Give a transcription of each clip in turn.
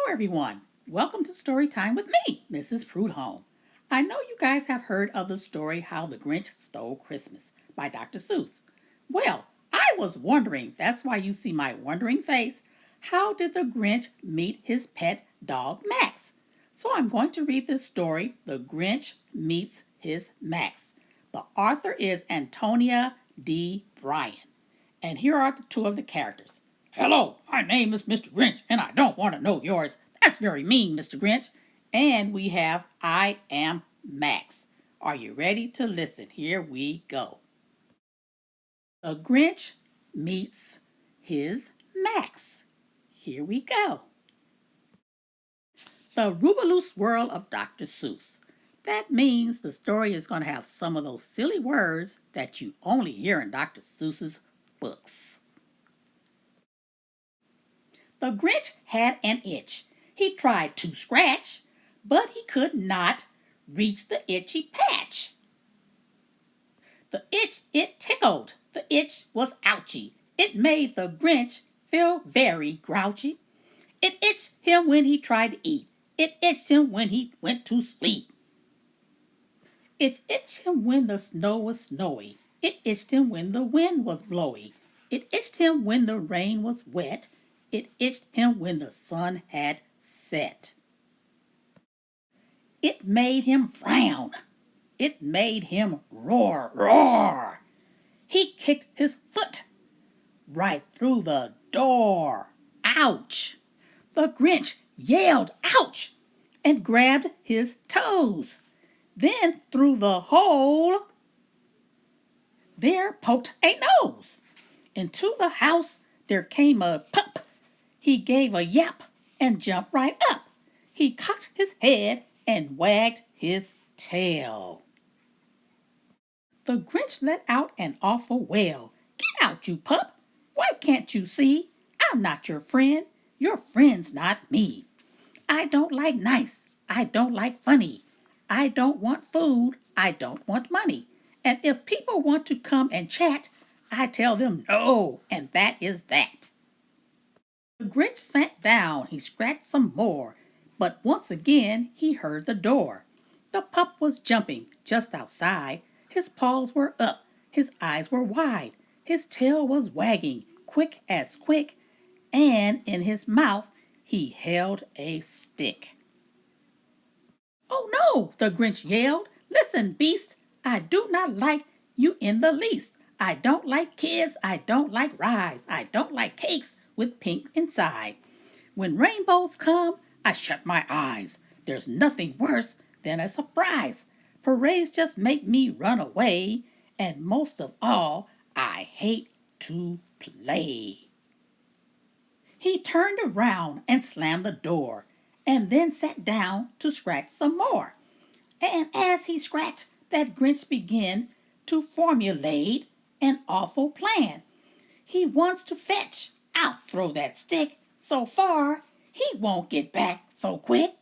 everyone. Welcome to Story Time with me, Mrs. Prudhomme. I know you guys have heard of the story How the Grinch Stole Christmas by Dr. Seuss. Well, I was wondering, that's why you see my wondering face, how did the Grinch meet his pet dog Max? So I'm going to read this story, The Grinch Meets His Max. The author is Antonia D. Bryan. And here are the two of the characters. Hello, my name is Mr. Grinch, and I don't want to know yours. That's very mean, Mr. Grinch. And we have I am Max. Are you ready to listen? Here we go. The Grinch meets his Max. Here we go. The Rubaloose World of Dr. Seuss. That means the story is going to have some of those silly words that you only hear in Dr. Seuss's books. The Grinch had an itch. He tried to scratch, but he could not reach the itchy patch. The itch, it tickled. The itch was ouchy. It made the Grinch feel very grouchy. It itched him when he tried to eat. It itched him when he went to sleep. It itched him when the snow was snowy. It itched him when the wind was blowy. It itched him when the rain was wet. It itched him when the sun had set. It made him frown. It made him roar, roar. He kicked his foot right through the door. Ouch! The Grinch yelled, ouch, and grabbed his toes. Then through the hole, there poked a nose. Into the house there came a pup. He gave a yap and jumped right up. He cocked his head and wagged his tail. The Grinch let out an awful wail. Get out, you pup! Why can't you see? I'm not your friend. Your friend's not me. I don't like nice. I don't like funny. I don't want food. I don't want money. And if people want to come and chat, I tell them no, and that is that. The Grinch sat down, he scratched some more, but once again he heard the door. The pup was jumping just outside. His paws were up, his eyes were wide, his tail was wagging, quick as quick, and in his mouth he held a stick. Oh no, the Grinch yelled. Listen, beast, I do not like you in the least. I don't like kids, I don't like rides, I don't like cakes with pink inside. When rainbows come, I shut my eyes. There's nothing worse than a surprise. Parades just make me run away, and most of all, I hate to play. He turned around and slammed the door, and then sat down to scratch some more. And as he scratched, that Grinch began to formulate an awful plan. He wants to fetch. I'll throw that stick so far, he won't get back so quick.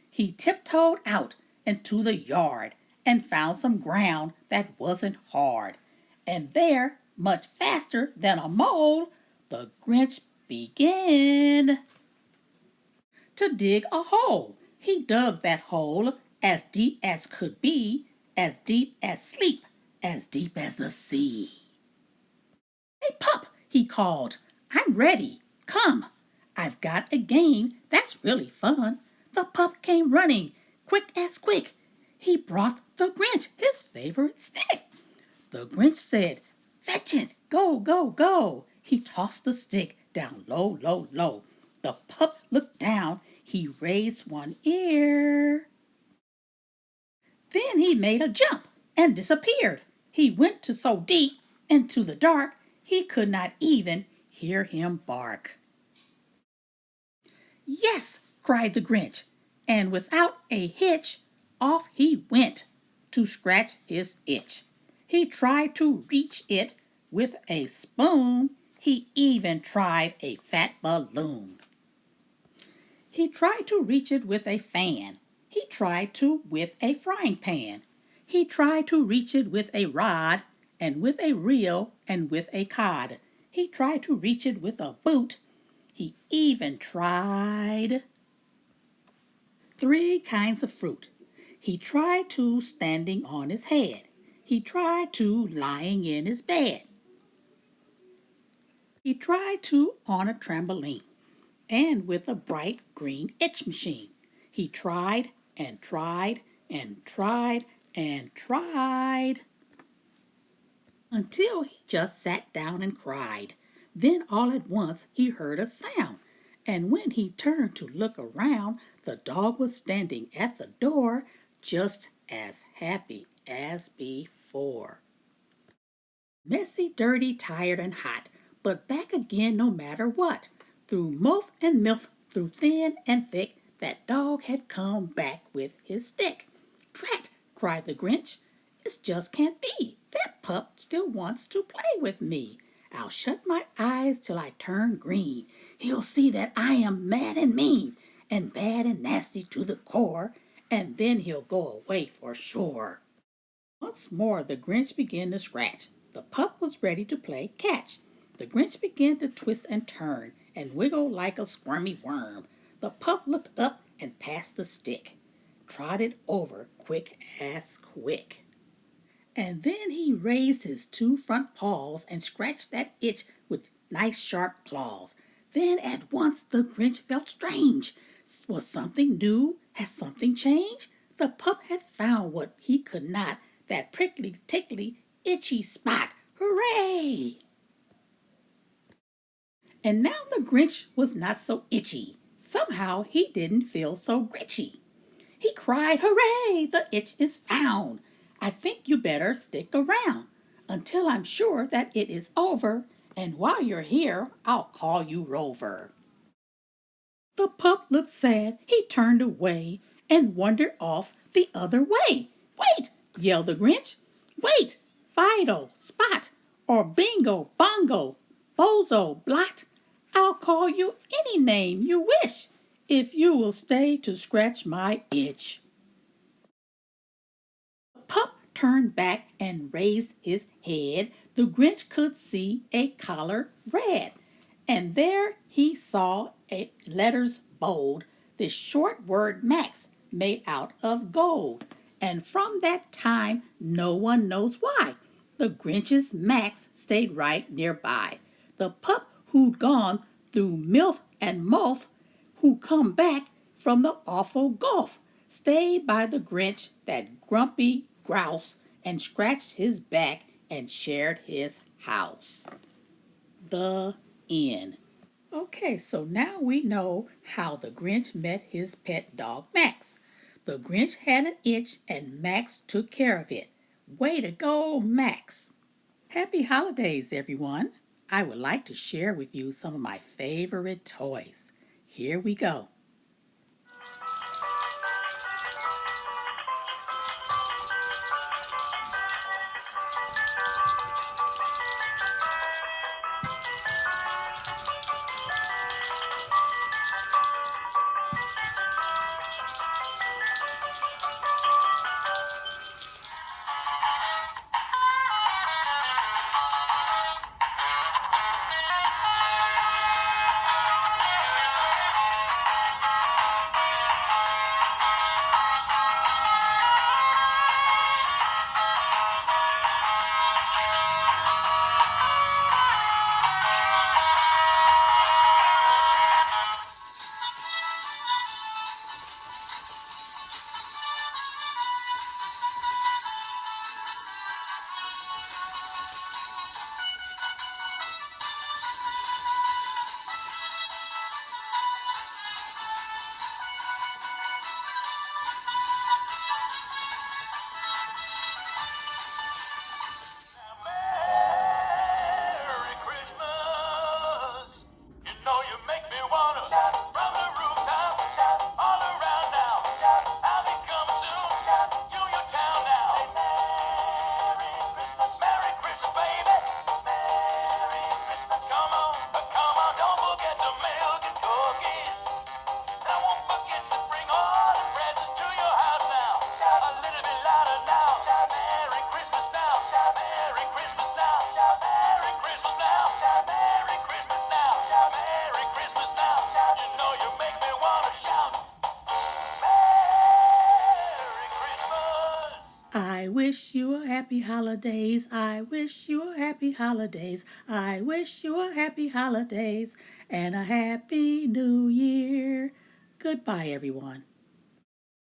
He tiptoed out into the yard and found some ground that wasn't hard. And there, much faster than a mole, the Grinch began to dig a hole. He dug that hole as deep as could be, as deep as sleep, as deep as the sea. Hey, pup, he called. I'm ready. Come. I've got a game that's really fun. The pup came running, quick as quick. He brought the Grinch his favorite stick. The Grinch said, fetch it, go, go, go. He tossed the stick down low, low, low. The pup looked down. He raised one ear. Then he made a jump and disappeared. He went to so deep into the dark, he could not even hear him bark. Yes, cried the Grinch, and without a hitch, off he went to scratch his itch. He tried to reach it with a spoon. He even tried a fat balloon. He tried to reach it with a fan. He tried to with a frying pan. He tried to reach it with a rod, and with a reel, and with a cod. He tried to reach it with a boot. He even tried three kinds of fruit. He tried to standing on his head. He tried to lying in his bed. He tried to on a trampoline and with a bright green itch machine. He tried and tried and tried and tried until he just sat down and cried. Then all at once he heard a sound, and when he turned to look around, the dog was standing at the door just as happy as before. Messy, dirty, tired, and hot, but back again no matter what. Through muff and milk, through thin and thick, that dog had come back with his stick. Drat! Cried the Grinch. This just can't be. That pup still wants to play with me. I'll shut my eyes till I turn green. He'll see that I am mad and mean, and bad and nasty to the core, and then he'll go away for sure. Once more the Grinch began to scratch. The pup was ready to play catch. The Grinch began to twist and turn and wiggle like a squirmy worm. The pup looked up and passed the stick. Trotted over quick as quick. And then he raised his two front paws and scratched that itch with nice sharp claws. Then at once the Grinch felt strange. Was something new? Had something changed? The pup had found what he could not, that prickly, tickly, itchy spot. Hooray! And now the Grinch was not so itchy. Somehow he didn't feel so gritchy. He cried, hooray, the itch is found. I think you better stick around until I'm sure that it is over. And while you're here, I'll call you Rover. The pup looked sad. He turned away and wandered off the other way. Wait, yelled the Grinch. Wait, Fido, Spot, or Bingo, Bongo, Bozo, Blot. I'll call you any name you wish if you will stay to scratch my itch. The pup turned back and raised his head. The Grinch could see a collar red, and there he saw a letters bold, this short word Max made out of gold. And from that time, no one knows why, the Grinch's Max stayed right nearby. The pup who'd gone through milk and muff, who come back from the awful gulf, stayed by the Grinch, that grumpy grouse, and scratched his back and shared his house. The end. Okay, so now we know how the Grinch met his pet dog Max. The Grinch had an itch and Max took care of it. Way to go, Max! Happy holidays, everyone! I would like to share with you some of my favorite toys. Here we go. I wish you a happy holidays. I wish you a happy holidays. I wish you a happy holidays and a happy new year. Goodbye, everyone.